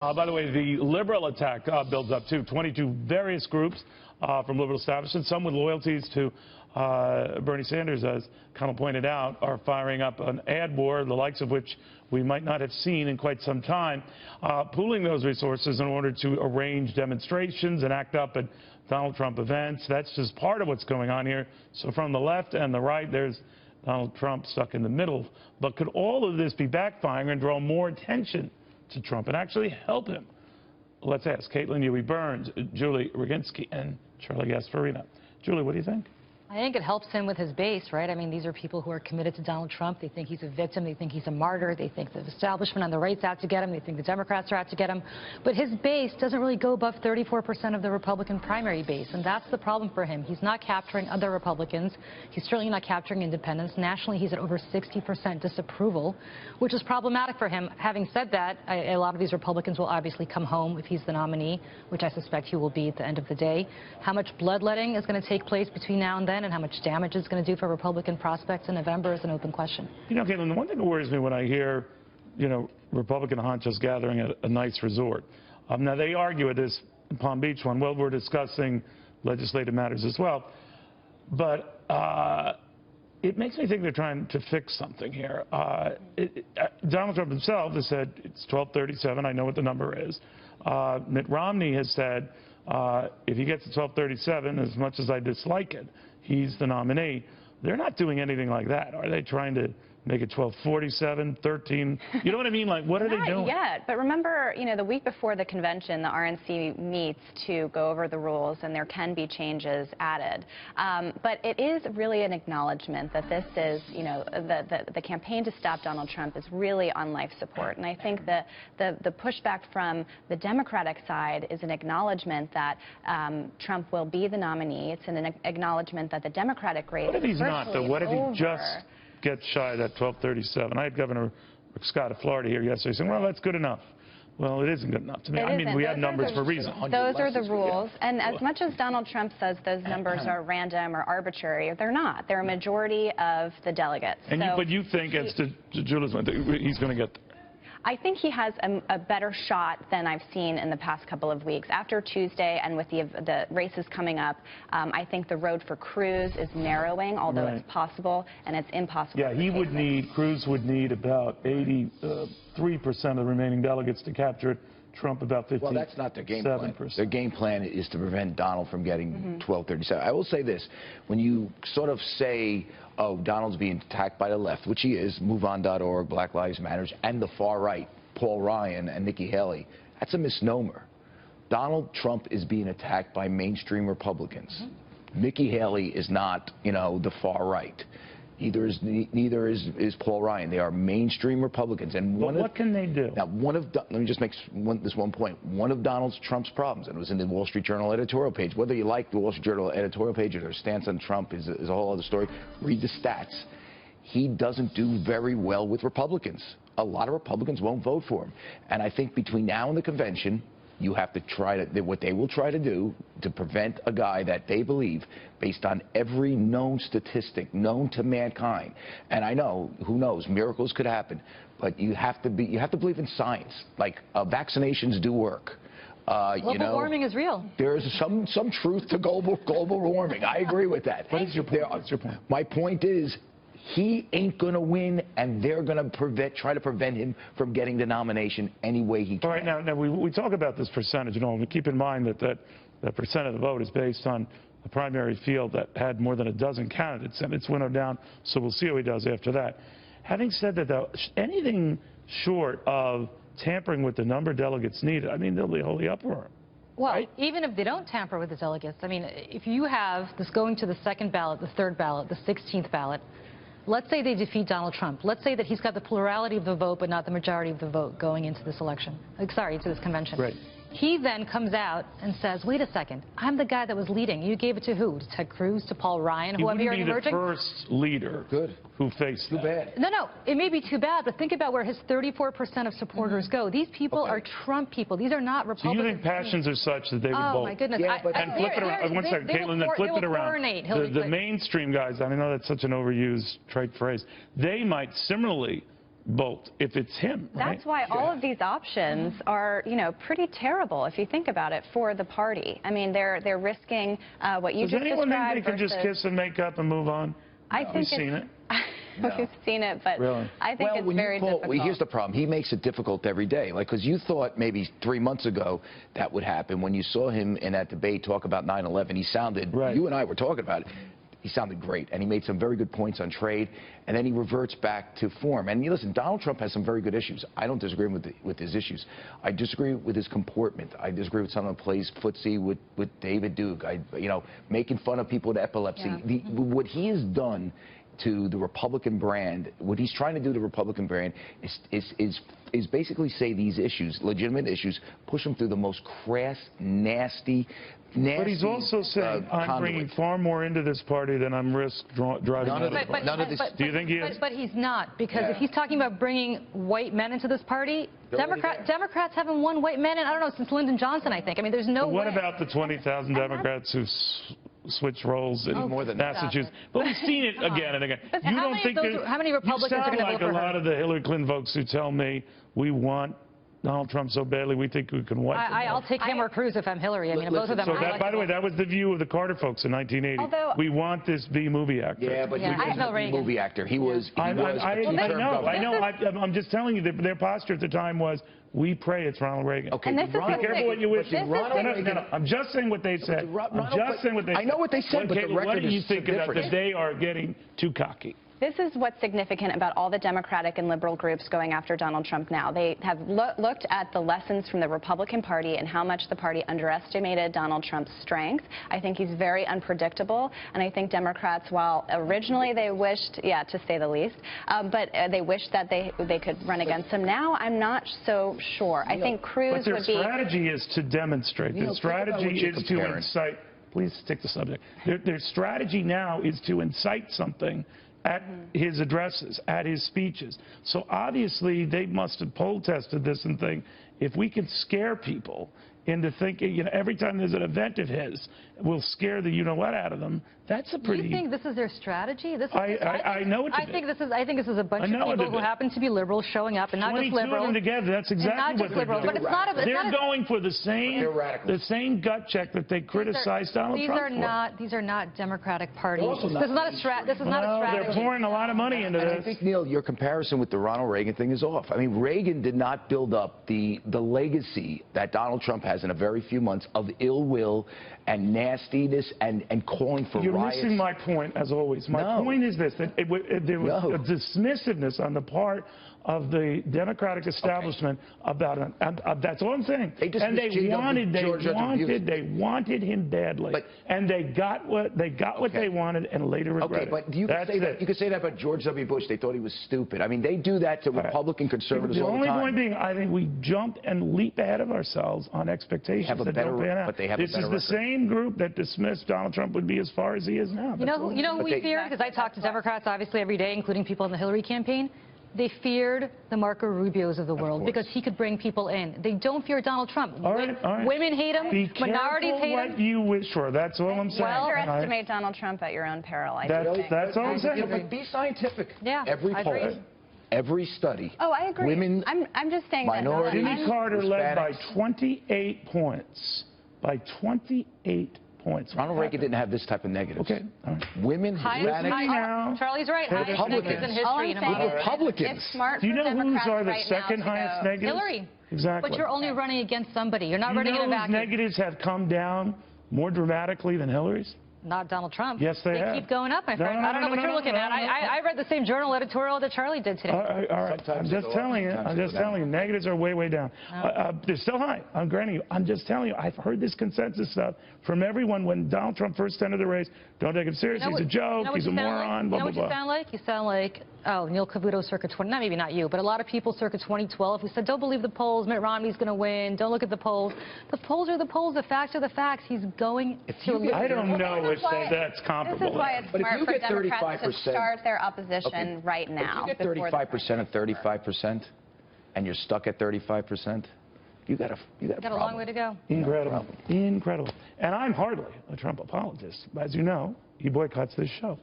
By the way, the liberal attack builds up too. 22 various groups from liberal establishment, some with loyalties to Bernie Sanders, as Connell pointed out, are firing up an ad war, the likes of which we might not have seen in quite some time, pooling those resources in order to arrange demonstrations and act up at Donald Trump events. That's just part of what's going on here. So from the left and the right, there's Donald Trump stuck in the middle. But could all of this be backfiring and draw more attention to Trump and actually help him? Let's ask Caitlin Huey-Burns, Julie Roginsky, and Charlie Gasparino. Julie, what do you think? I think it helps him with his base, right? I mean, these are people who are committed to Donald Trump. They think he's a victim. They think he's a martyr. They think the establishment on the right's out to get him. They think the Democrats are out to get him. But his base doesn't really go above 34% of the Republican primary base, and that's the problem for him. He's not capturing other Republicans. He's certainly not capturing independents. Nationally, he's at over 60% disapproval, which is problematic for him. Having said that, a lot of these Republicans will obviously come home if he's the nominee, which I suspect he will be at the end of the day. How much bloodletting is going to take place between now and then, and how much damage it's going to do for Republican prospects in November is an open question. You know, Caitlin, the one thing that worries me when I hear, Republican honchos gathering at a nice resort. Now, they argue at this Palm Beach one, well, we're discussing legislative matters as well. But it makes me think they're trying to fix something here. Donald Trump himself has said it's 1237. I know what the number is. Mitt Romney has said if he gets to 1237, as much as I dislike it, he's the nominee. They're not doing anything like that. Are they trying to make it 1247, 13? You know what I mean? Like, what are they doing? Not yet. But remember, the week before the convention, the RNC meets to go over the rules, and there can be changes added. But it is really an acknowledgement that this is, the campaign to stop Donald Trump is really on life support. And I think that the pushback from the Democratic side is an acknowledgement that Trump will be the nominee. It's an acknowledgement that the Democratic race is virtually over. What if he's not, though? What if he just gets shy of that 1237? I had Governor Rick Scott of Florida here yesterday saying, well, that's good enough. Well, it isn't good enough to me. I mean, we have numbers for a reason. Those are the rules. And as much as Donald Trump says those numbers are random or arbitrary, they're not. They're a majority of the delegates. And but you think, as to Julie's point, he's going to get there? I think he has a better shot than I've seen in the past couple of weeks. After Tuesday and with the races coming up, I think the road for Cruz is narrowing, although it's possible, and it's impossible. Yeah, Cruz would need about 83% of the remaining delegates to capture it. Trump about 50%. Well, that's not their game plan. Their game plan is to prevent Donald from getting 1237. I will say this. When you sort of say, oh, Donald's being attacked by the left, which he is, MoveOn.org, Black Lives Matter, and the far right, Paul Ryan and Nikki Haley, that's a misnomer. Donald Trump is being attacked by mainstream Republicans. Nikki Haley is not, the far right. Neither is Paul Ryan. They are mainstream Republicans. And what can they do? Now, let me just make this one point. One of Donald Trump's problems, and it was in the Wall Street Journal editorial page, whether you like the Wall Street Journal editorial page or their stance on Trump is a whole other story. Read the stats. He doesn't do very well with Republicans. A lot of Republicans won't vote for him. And I think between now and the convention, you have to what they will try to do to prevent a guy that they believe, based on every known statistic known to mankind. And I know, who knows, miracles could happen, but you have to believe in science. Like vaccinations do work. Global warming is real. There's some truth to global warming. I agree with that. What's your point? My point is, he ain't going to win, and they're going to try to prevent him from getting the nomination any way he can. All right, now we talk about this percentage, and we keep in mind that percent of the vote is based on a primary field that had more than a dozen candidates, and it's winnowed down, so we'll see how he does after that. Having said that, though, anything short of tampering with the number of delegates needed, I mean, there'll be holy uproar. Well, right? Even if they don't tamper with the delegates, I mean, if you have this going to the second ballot, the third ballot, the 16th ballot, let's say they defeat Donald Trump. Let's say that he's got the plurality of the vote, but not the majority of the vote going into this election. Sorry, into this convention. Right. He then comes out and says, wait a second, I'm the guy that was leading. You gave it to who? To Ted Cruz, to Paul Ryan, whoever you're emerging? He wouldn't be the first leader who faced Too bad. No, it may be too bad, but think about where his 34% of supporters go. These people are Trump people. These are not Republicans. So you think passions are such that they would vote? Oh, my goodness. Yeah, and flip it around. One second, Caitlin, then flip it around. The mainstream guys, I know that's such an overused trite phrase, they might similarly bolt if it's him, right? That's why all of these options are, pretty terrible if you think about it for the party. I mean, they're risking what you Does just anyone think described they can just kiss and make up and move on? I think We've seen it. We've seen it, but Really? I think it's very difficult. Well, here's the problem. He makes it difficult every day. Like, because you thought maybe 3 months ago that would happen. When you saw him in that debate talk about 9/11, he sounded, right. You and I were talking about it. He sounded great, and he made some very good points on trade, and then he reverts back to form. And listen, Donald Trump has some very good issues. I don't disagree with his issues. I disagree with his comportment. I disagree with someone who plays footsie with David Duke. Making fun of people with epilepsy. Yeah. What he has done to the Republican brand, what he's trying to do to the Republican brand is basically say these issues, legitimate issues, push them through the most crass, nasty. But he's also saying, I'm bringing far more into this party than I'm driving None of this. Do you think he is? But he's not, because if he's talking about bringing white men into this party, Democrats haven't won white men in, I don't know, since Lyndon Johnson, I think. I mean, there's no way. What about the 20,000 Democrats who switch roles in Massachusetts? But we've seen it again and again. But how many Republicans are going to vote for her? You sound like a lot of the Hillary Clinton folks who tell me we want Donald Trump so badly we think we can wipe him. I'll take him or Cruz if I'm Hillary. I mean, both of them. So by the way, that was the view of the Carter folks in 1980. We want this B-movie actor. Yeah, but he wasn't a B-movie actor. He was. I know. I'm just telling you that their posture at the time was, we pray it's Ronald Reagan. Okay, be careful what you wish. I'm just saying what they said. I know what they said, but the record is different. What do you think about that they are getting too cocky? This is what's significant about all the Democratic and liberal groups going after Donald Trump now. They have looked at the lessons from the Republican Party and how much the party underestimated Donald Trump's strength. I think he's very unpredictable, and I think Democrats, while originally they wished, to say the least, but they wished that they could run against him. Now I'm not so sure. I think Cruz would be... But their strategy is to demonstrate. Their strategy is to incite... Please stick to subject. Their strategy now is to incite something at his addresses, at his speeches. So obviously they must have poll tested this and think, if we can scare people into thinking, every time there's an event of his, we'll scare the you-know-what out of them. That's a pretty... You think this is their strategy? I know it to be. I think this is a bunch of people who happen to be liberals showing up, and not just liberals. 22 of them together, that's exactly what they're doing. But it's not they're going for the same gut check that they criticized Donald Trump for. These are not Democratic parties. This is not a strategy. They're pouring a lot of money into this. I think, Neil, your comparison with the Ronald Reagan thing is off. I mean, Reagan did not build up the legacy that Donald Trump has in a very few months of ill will and nastiness and calling for riots. You're missing my point, as always. My point is this, that there was a dismissiveness on the part of the Democratic establishment about that's all I'm saying. And they wanted him badly, and they got what they wanted, and later regretted it. But you could say that about George W. Bush. They thought he was stupid. I mean, they do that to Republican conservatives all the time. The only point being, I think we jump and leap ahead of ourselves on expectations that don't pan out. This is the same group that dismissed Donald Trump would be as far as he is now. You know who we fear? Because I talk to Democrats obviously every day, including people in the Hillary campaign. They feared the Marco Rubios of the world because he could bring people in. They don't fear Donald Trump. All right. Women hate him. Minorities hate him. What you wish for. That's all I'm saying. Well, underestimate Donald Trump at your own peril. That's all I'm saying. But be scientific. Yeah. Every poll, every study. Oh, I agree. Women, I'm just saying minorities, that. Jimmy Carter led by 28 points. By 28 points. Ronald Reagan didn't have this type of negative. Okay. All right. Women, Hispanics. Charlie's right. Highest negatives in history. Republicans. Smart Do you know whose are the right second highest negatives? Hillary. Exactly. But you're only running against somebody. You're not running in a vacuum. Negatives have come down more dramatically than Hillary's? Not Donald Trump. Yes, they have. Keep going up, my friend. I don't know what you're looking at. I read the same journal editorial that Charlie did today. All right. I'm just telling you. Negatives are way, way down. They're still high. I'm granting you. I'm just telling you. I've heard this consensus stuff from everyone when Donald Trump first entered the race. Don't take him seriously. He's a joke. He's a moron. Blah, blah, blah. You know what you sound like? You sound like, Neil Cavuto circa 20. Maybe not you, but a lot of people circa 2012 who said, don't believe the polls. Mitt Romney's going to win. Don't look at the polls. The polls are the polls. The facts are the facts. He's going to. I don't know if that's comparable. This is why it's smart for Democrats to start their opposition right now. If you get 35% of 35%, and you're stuck at 35%, you got a long way to go. Incredible. And I'm hardly a Trump apologist. As you know, he boycotts this show.